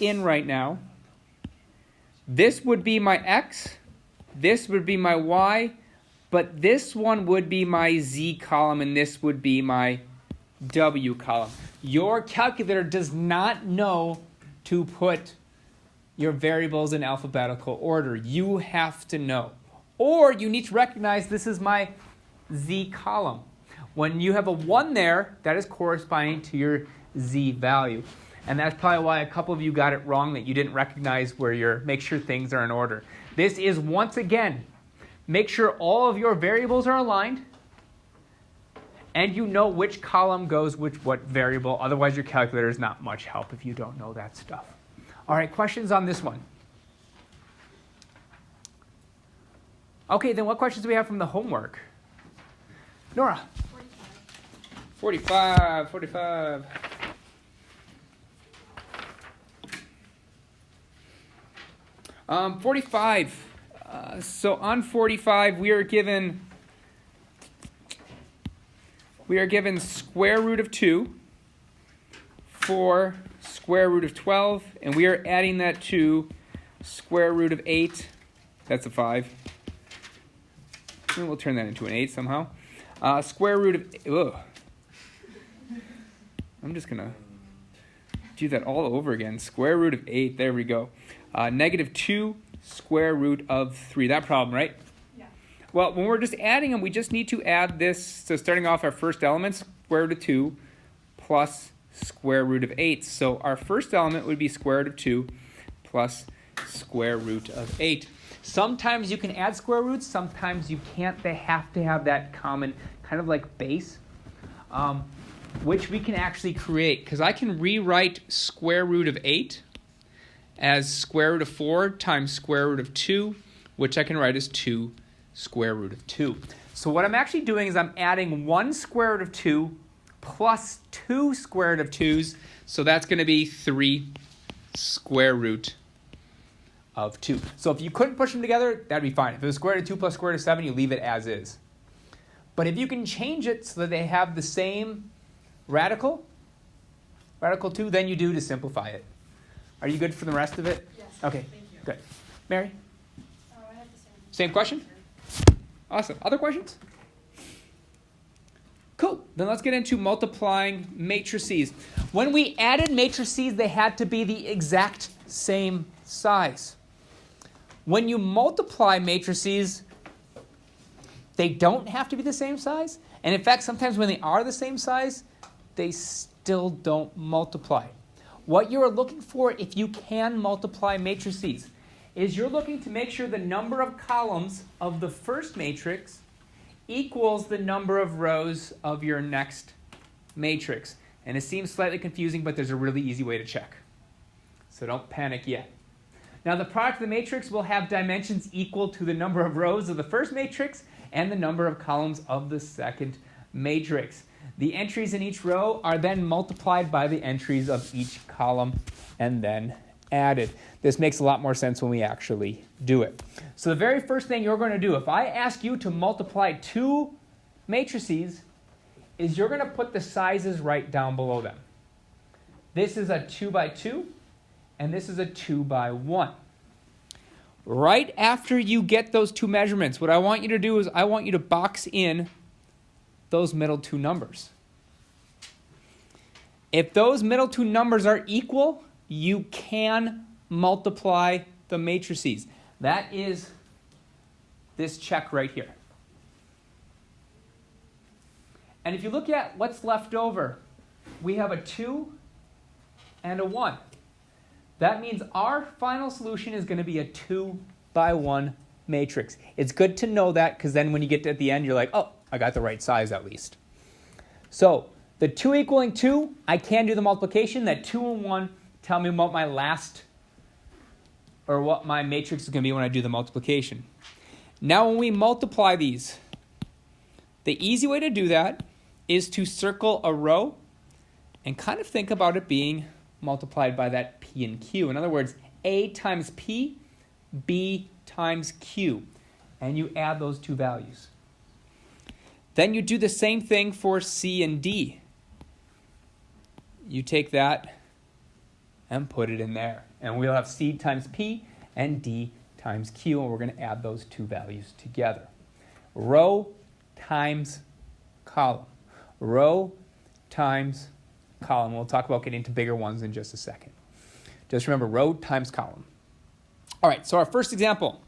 in right now, this would be my x, this would be my y, but this one would be my z column, and this would be my w column. Your calculator does not know to put your variables in alphabetical order. You have to know. Or you need to recognize this is my z column. When you have a 1 there, that is corresponding to your z value. And that's probably why a couple of you got it wrong, that you didn't recognize where make sure things are in order. This is, once again, make sure all of your variables are aligned, and you know which column goes with what variable. Otherwise, your calculator is not much help if you don't know that stuff. All right, questions on this one? Okay, then what questions do we have from the homework? Nora? 45. 45. So on 45, we are given square root of 2 for square root of 12, and we are adding that to square root of 8. That's a 5. And we'll turn that into an 8 somehow. Square root of... I'm just going to do that all over again. Square root of 8. There we go. Negative 2 square root of 3. That problem, right? Yeah. Well, when we're just adding them, we just need to add this. So starting off our first element, square root of 2 plus square root of 8. So our first element would be square root of 2 plus square root of 8. Sometimes you can add square roots. Sometimes you can't. They have to have that common kind of like base, which we can actually create. Because I can rewrite square root of 8 as square root of 4 times square root of 2, which I can write as 2 square root of 2. So what I'm actually doing is I'm adding 1 square root of 2 plus 2 square root of 2's. So that's going to be 3 square root of 2. So if you couldn't push them together, that'd be fine. If it was square root of 2 plus square root of 7, you leave it as is. But if you can change it so that they have the same radical 2, then you do to simplify it. Are you good for the rest of it? Yes. Okay, thank you. good. Mary? I have the Same question? Awesome. Other questions? Cool. Then let's get into multiplying matrices. When we added matrices, they had to be the exact same size. When you multiply matrices, they don't have to be the same size. And in fact, sometimes when they are the same size, they still don't multiply. What you're looking for if you can multiply matrices is you're looking to make sure the number of columns of the first matrix equals the number of rows of your next matrix. And it seems slightly confusing, but there's a really easy way to check. So don't panic yet. Now the product of the matrix will have dimensions equal to the number of rows of the first matrix and the number of columns of the second matrix. The entries in each row are then multiplied by the entries of each column and then added. This makes a lot more sense when we actually do it. So the very first thing you're going to do, if I ask you to multiply 2 matrices, is you're going to put the sizes right down below them. This is a 2 by 2, and this is a 2 by 1. Right after you get those 2 measurements, what I want you to do is I want you to box in those middle 2 numbers. If those middle 2 numbers are equal, you can multiply the matrices. That is this check right here. And if you look at what's left over, we have a 2 and a 1. That means our final solution is going to be a 2 by 1 matrix. It's good to know that because then when you get to the end, you're like, oh, I got the right size at least. So the 2 equaling 2, I can do the multiplication. That 2 and 1 tell me what my last, or what my matrix is going to be when I do the multiplication. Now when we multiply these, the easy way to do that is to circle a row and kind of think about it being multiplied by that P and Q. In other words, A times P, B times Q. And you add those 2 values. Then you do the same thing for C and D. You take that and put it in there. And we'll have C times P and D times Q, and we're going to add those two values together. Row times column. Row times column. We'll talk about getting to bigger ones in just a second. Just remember, row times column. All right, so our first example.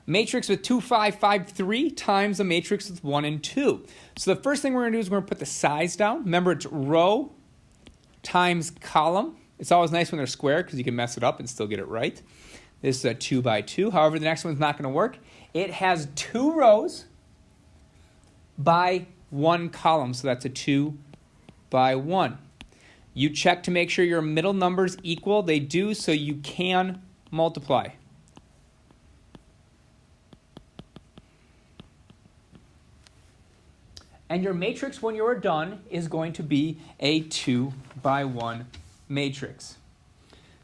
Matrix with 2, 5, 5, 3 times a matrix with 1 and 2. So the first thing we're going to do is we're going to put the size down. Remember, it's row times column. It's always nice when they're square because you can mess it up and still get it right. This is a 2 by 2. However, the next one's not going to work. It has 2 rows by 1 column, so that's a 2 by 1. You check to make sure your middle numbers equal. They do, so you can multiply. And your matrix, when you're done, is going to be a 2 by 1 matrix.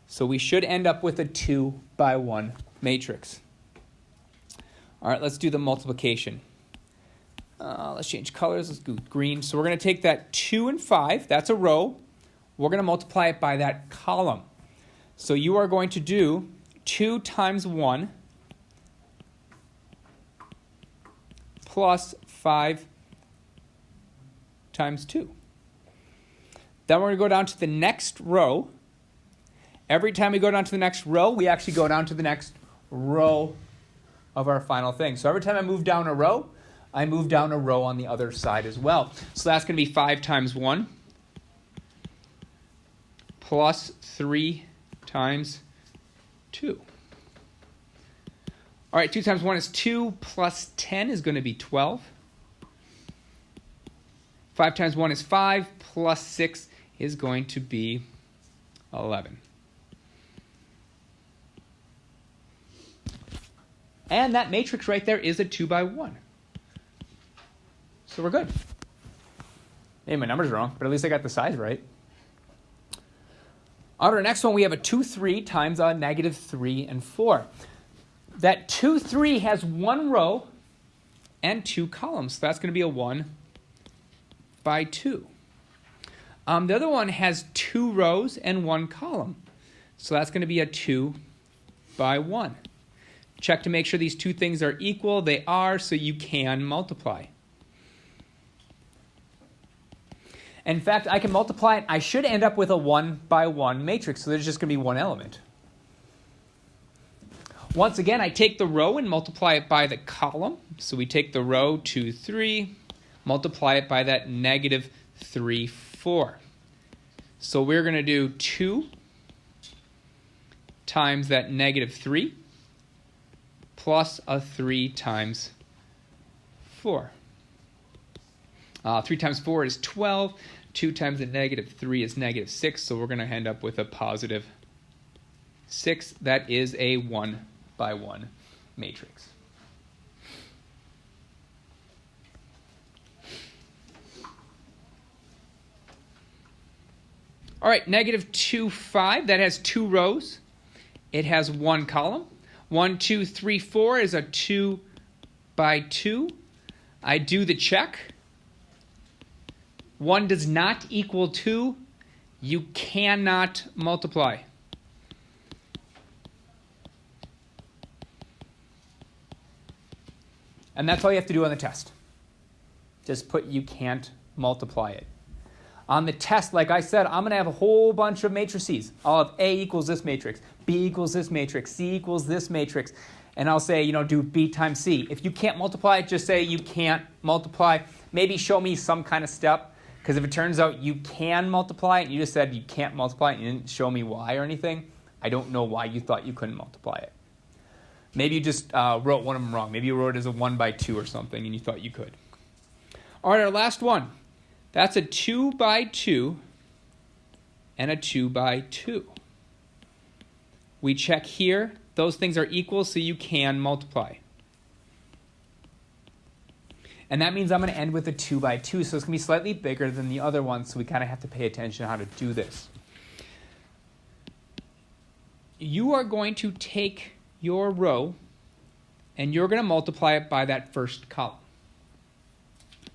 So we should end up with a 2 by 1 matrix. All right, let's do the multiplication. Let's change colors. Let's do green. So we're going to take that 2 and 5. That's a row. We're going to multiply it by that column. So you are going to do 2 times 1 plus 5 times 2. Then we're going to go down to the next row. Every time we go down to the next row, we actually go down to the next row of our final thing. So every time I move down a row, I move down a row on the other side as well. So that's going to be 5 times 1 plus 3 times 2. All right, 2 times 1 is 2 plus 10 is going to be 12. 5 times 1 is 5, plus 6 is going to be 11. And that matrix right there is a 2 by 1. So we're good. Hey, my number's wrong, but at least I got the size right. On our next one, we have a 2, 3 times a negative 3 and 4. That 2, 3 has 1 row and 2 columns. So that's going to be a 1 by 2. The other one has 2 rows and 1 column. So that's going to be a 2 by 1. Check to make sure these two things are equal. They are, so you can multiply. In fact, I can multiply it. I should end up with a 1 by 1 matrix, so there's just going to be one element. Once again, I take the row and multiply it by the column. So we take the row 2, 3, multiply it by that negative 3, 4. So we're going to do 2 times that negative 3 plus a 3 times 4. 3 times 4 is 12. 2 times the negative 3 is negative 6. So we're going to end up with a positive 6. That is a 1 by 1 matrix. All right, negative 2, 5. That has 2 rows. It has 1 column. 1, 2, 3, 4 is a 2 by 2. I do the check. 1 does not equal 2. You cannot multiply. And that's all you have to do on the test. Just put you can't multiply it. On the test, like I said, I'm going to have a whole bunch of matrices. I'll have A equals this matrix, B equals this matrix, C equals this matrix. And I'll say, do B times C. If you can't multiply, just say you can't multiply. Maybe show me some kind of step. Because if it turns out you can multiply it, and you just said you can't multiply it, and you didn't show me why or anything, I don't know why you thought you couldn't multiply it. Maybe you just wrote one of them wrong. Maybe you wrote it as a 1 by 2 or something, and you thought you could. All right, our last one. That's a 2 by 2 and a 2 by 2. We check here. Those things are equal, so you can multiply. And that means I'm going to end with a 2 by 2, so it's going to be slightly bigger than the other one, so we kind of have to pay attention to how to do this. You are going to take your row, and you're going to multiply it by that first column.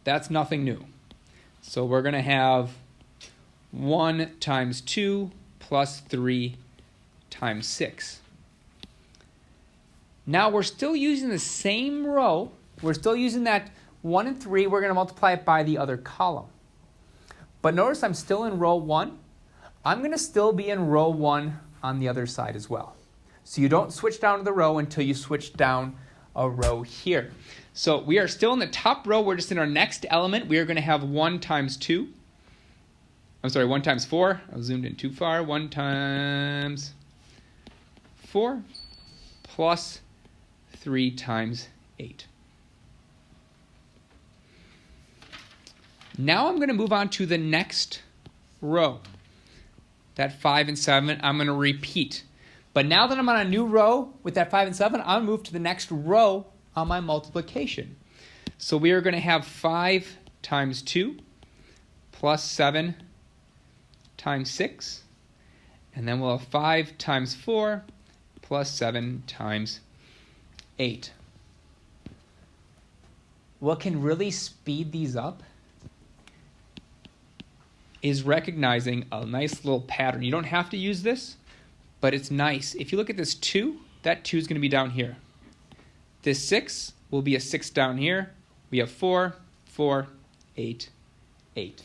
That's nothing new. So we're going to have 1 times 2 plus 3 times 6. Now we're still using the same row. We're still using that 1 and 3. We're going to multiply it by the other column. But notice I'm still in row 1. I'm going to still be in row 1 on the other side as well. So you don't switch down to the row until you switch down a row here. So we are still in the top row. We're just in our next element. We are going to have 1 times 2. I'm sorry, 1 times 4. I zoomed in too far. 1 times 4 plus 3 times 8. Now I'm going to move on to the next row. That 5 and 7, I'm going to repeat. But now that I'm on a new row with that 5 and 7, I'll move to the next row on my multiplication. So we are going to have 5 times 2 plus 7 times 6. And then we'll have 5 times 4 plus 7 times 8. What can really speed these up is recognizing a nice little pattern. You don't have to use this, but it's nice. If you look at this 2, that 2 is going to be down here. This 6 will be a 6 down here. We have 4, 4, 8, 8.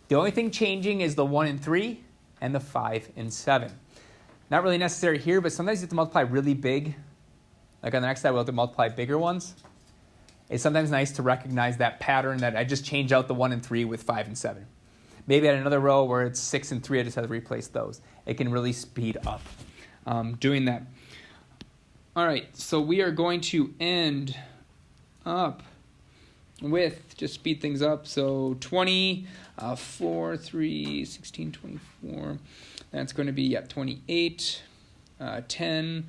The only thing changing is the 1 and 3 and the 5 and 7. Not really necessary here, but sometimes you have to multiply really big. Like on the next side, we'll have to multiply bigger ones. It's sometimes nice to recognize that pattern that I just change out the 1 and 3 with 5 and 7. Maybe at another row where it's 6 and 3, I just have to replace those. It can really speed up doing that. All right, so we are going to end up with, just speed things up, so 20, 4, 3, 16, 24. That's going to be, 28, 10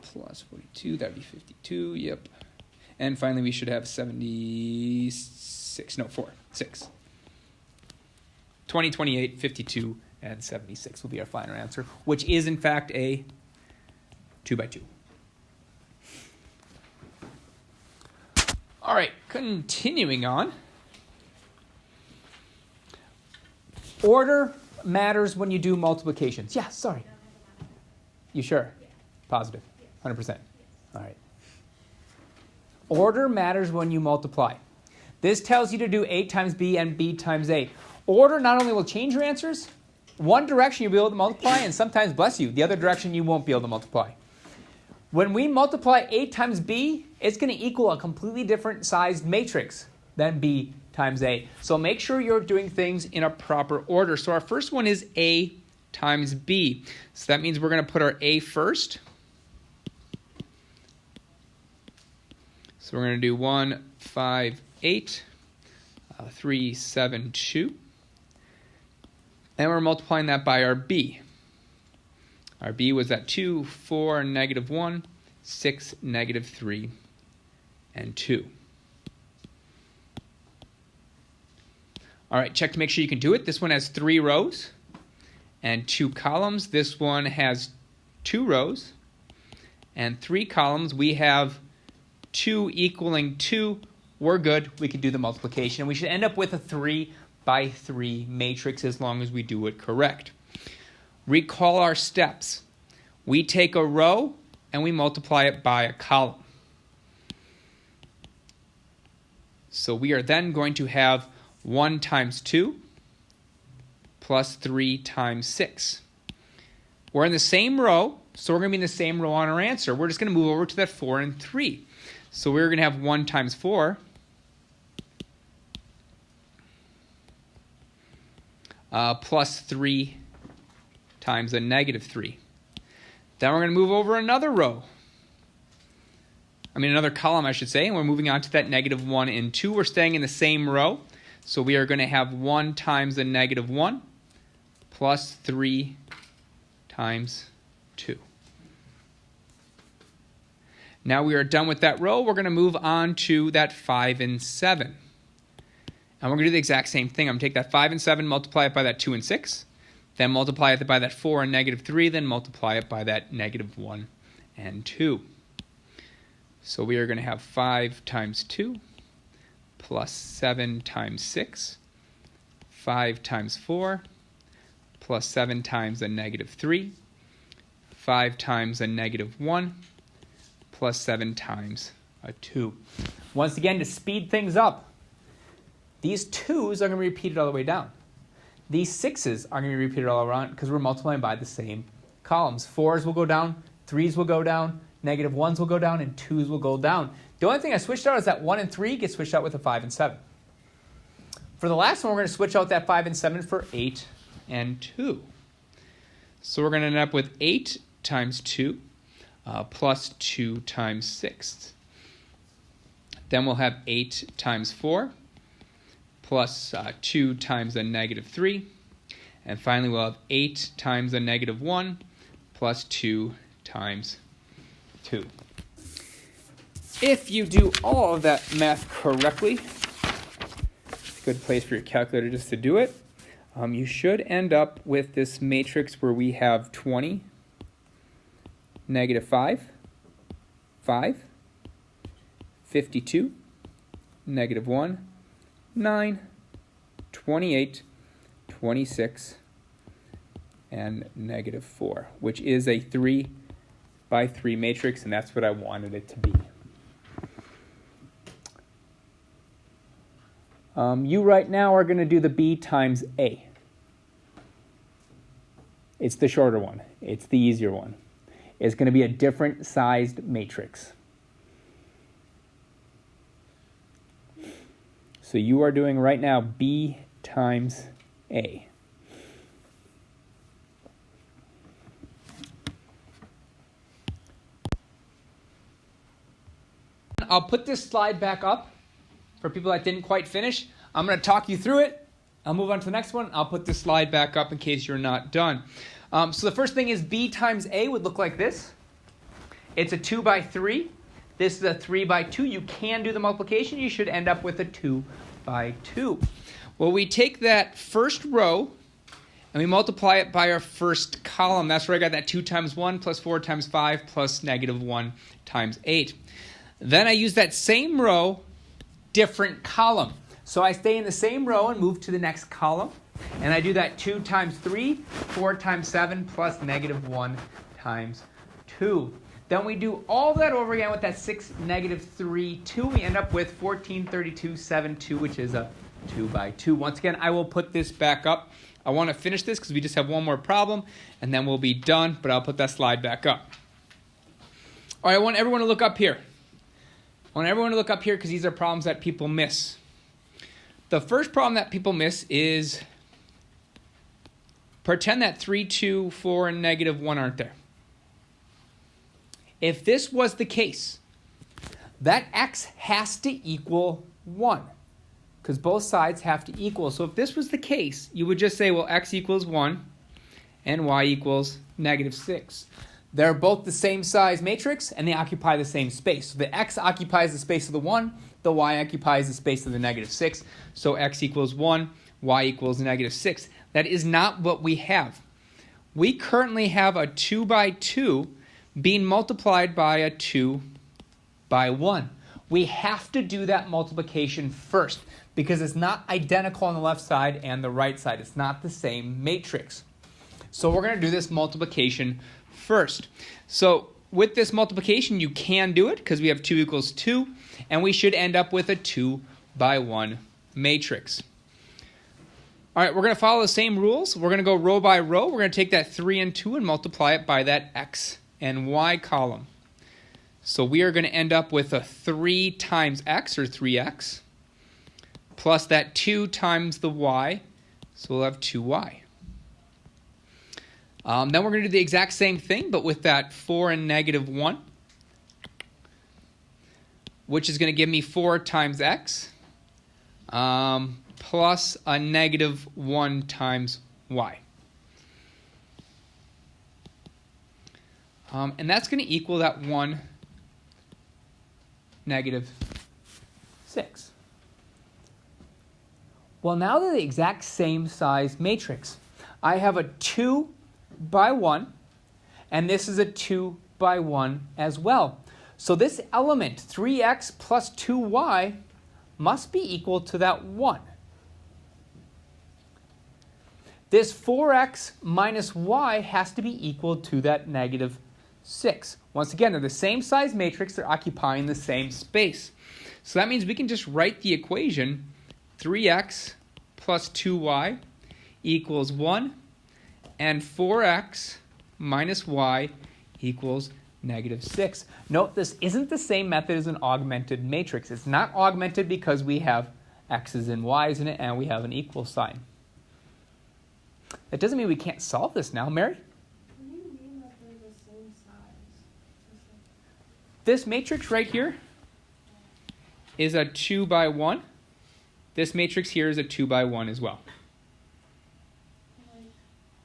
plus 42, that would be 52, yep. And finally, we should have 76, no, 4, 6. 20, 28, 52, and 76 will be our final answer, which is, in fact, a 2 by 2. All right, continuing on. Order matters when you do multiplications. Yeah, sorry. You sure? Positive? 100%. All right. Order matters when you multiply. This tells you to do A times B and B times A. Order not only will change your answers, one direction you'll be able to multiply, and sometimes, bless you, the other direction you won't be able to multiply. When we multiply A times B, it's going to equal a completely different sized matrix than B times A. So make sure you're doing things in a proper order. So our first one is A times B. So that means we're going to put our A first. So we're going to do 1, 5, 8, 3, 7, 2. And we're multiplying that by our B. Our B was at 2, 4, negative 1, 6, negative 3, and 2. All right, check to make sure you can do it. This one has 3 rows and 2 columns. This one has 2 rows and 3 columns. We have 2 equaling 2. We're good. We can do the multiplication. We should end up with a 3 by 3 matrix as long as we do it correct. Recall our steps. We take a row and we multiply it by a column. So we are then going to have 1 times 2 plus 3 times 6. We're in the same row, so we're going to be in the same row on our answer. We're just going to move over to that 4 and 3. So we're going to have 1 times 4 plus 3 times a negative 3. Then we're going to move over another row. Another column, I should say, and we're moving on to that negative 1 and 2. We're staying in the same row. So we are going to have 1 times a negative 1 plus 3 times 2. Now we are done with that row. We're going to move on to that 5 and 7. And we're going to do the exact same thing. I'm going to take that 5 and 7, multiply it by that 2 and 6, then multiply it by that 4 and negative 3, then multiply it by that negative 1 and 2. So we are going to have 5 times 2 plus 7 times 6, 5 times 4 plus 7 times a negative 3, 5 times a negative 1, plus 7 times a 2. Once again, to speed things up, these 2's are going to be repeated all the way down. These 6's are going to be repeated all around because we're multiplying by the same columns. 4's will go down, 3's will go down, negative 1's will go down, and 2's will go down. The only thing I switched out is that 1 and 3 get switched out with a 5 and 7. For the last one, we're going to switch out that 5 and 7 for 8 and 2. So we're going to end up with 8 times 2 plus 2 times 6. Then we'll have 8 times 4 plus 2 times a negative 3. And finally, we'll have 8 times a negative 1 plus 2 times 2. If you do all of that math correctly, it's a good place for your calculator just to do it. You should end up with this matrix where we have 20, negative 5, 5, 52, negative 1, 9, 28, 26, and negative 4, which is a 3 by 3 matrix, and that's what I wanted it to be. You right now are going to do the B times A. It's the shorter one. It's the easier one. It's going to be a different sized matrix. So you are doing right now B times A. I'll put this slide back up for people that didn't quite finish. I'm going to talk you through it. I'll move on to the next one. I'll put this slide back up in case you're not done. So the first thing is B times A would look like this. It's a 2 by 3. This is a 3 by 2. You can do the multiplication. You should end up with a 2 by 2. Well, we take that first row and we multiply it by our first column. That's where I got that 2 times 1 plus 4 times 5 plus negative 1 times 8. Then I use that same row, different column. So I stay in the same row and move to the next column. And I do that 2 times 3, 4 times 7, plus negative 1 times 2. Then we do all that over again with that 6, negative 3, 2. We end up with 14, 32, 7, 2, which is a 2 by 2. Once again, I will put this back up. I want to finish this because we just have one more problem, and then we'll be done, but I'll put that slide back up. All right, I want everyone to look up here. I want everyone to look up here because these are problems that people miss. The first problem that people miss is pretend that 3, 2, 4, and negative 1 aren't there. If this was the case, that x has to equal 1 because both sides have to equal. So if this was the case, you would just say, well, x equals 1 and y equals negative 6. They're both the same size matrix, and they occupy the same space. So the x occupies the space of the 1, the y occupies the space of the negative 6. So x equals 1, y equals negative 6. That is not what we have. We currently have a 2 by 2 being multiplied by a 2 by 1. We have to do that multiplication first because it's not identical on the left side and the right side. It's not the same matrix. So we're going to do this multiplication first. So with this multiplication, you can do it because we have 2 equals 2, and we should end up with a 2 by 1 matrix. All right, we're going to follow the same rules. We're going to go row by row. We're going to take that 3 and 2 and multiply it by that x and y column. So we are going to end up with a 3 times x, or 3x, plus that 2 times the y, so we'll have 2y. Then we're going to do the exact same thing, but with that 4 and negative 1, which is going to give me 4 times x, plus a negative 1 times y. And that's going to equal that 1, negative 6. Well, now they're the exact same size matrix. I have a 2 by 1, and this is a 2 by 1 as well. So this element, 3x plus 2y, must be equal to that 1. this 4x minus y has to be equal to that negative 6. Once again, they're the same size matrix. They're occupying the same space. So that means we can just write the equation 3x plus 2y equals 1, and 4x minus y equals negative 6. Note this isn't the same method as an augmented matrix. It's not augmented because we have x's and y's in it and we have an equal sign. That doesn't mean we can't solve this now. Mary? What do you mean that they're the same size? This matrix right here is a 2 by 1. This matrix here is a 2 by 1 as well. Like,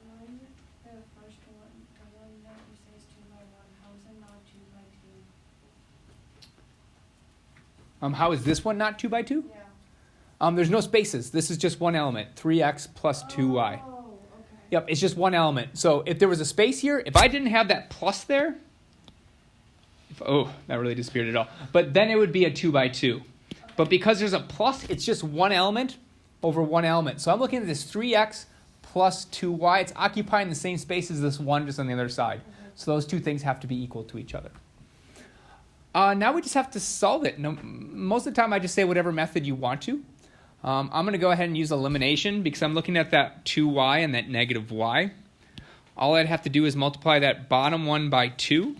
one, the first one, the one that you say is 2 by 1, how is it not 2 by 2? How is this one not 2 by 2? Yeah. There's no spaces. This is just one element, 3x plus 2y. Oh, okay. Yep, it's just one element. So if there was a space here, if I didn't have that plus there, that really disappeared it all. But then it would be a 2 by 2. Okay. But because there's a plus, it's just one element over one element. So I'm looking at this 3x plus 2y. It's occupying the same space as this one just on the other side. Okay. So those two things have to be equal to each other. Now we just have to solve it. No, most of the time I just say whatever method you want to. I'm going to go ahead and use elimination because I'm looking at that 2y and that negative y. All I'd have to do is multiply that bottom one by 2.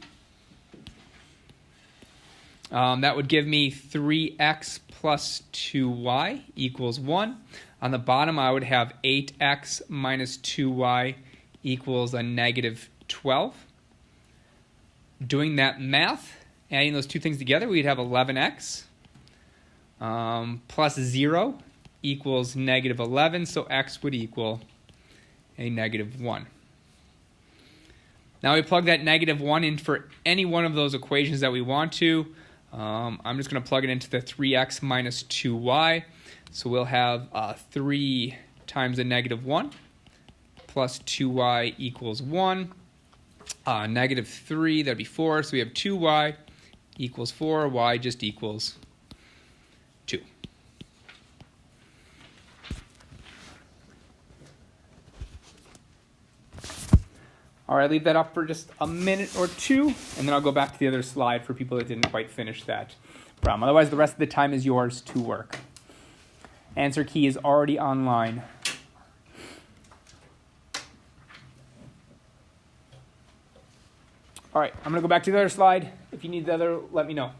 That would give me 3x plus 2y equals 1. On the bottom I would have 8x minus 2y equals a negative 12. Doing that math, adding those two things together, we'd have 11x plus 0 equals negative 11, so x would equal a negative 1. Now we plug that negative 1 in for any one of those equations that we want to. I'm just going to plug it into the 3x minus 2y. So we'll have 3 times the negative 1 plus 2y equals 1. Negative 3, that'd be 4. So we have 2y equals 4. Y just equals 2. All right, leave that up for just a minute or two, and then I'll go back to the other slide for people that didn't quite finish that problem. Otherwise, the rest of the time is yours to work. Answer key is already online. All right, I'm going to go back to the other slide. If you need the other, let me know.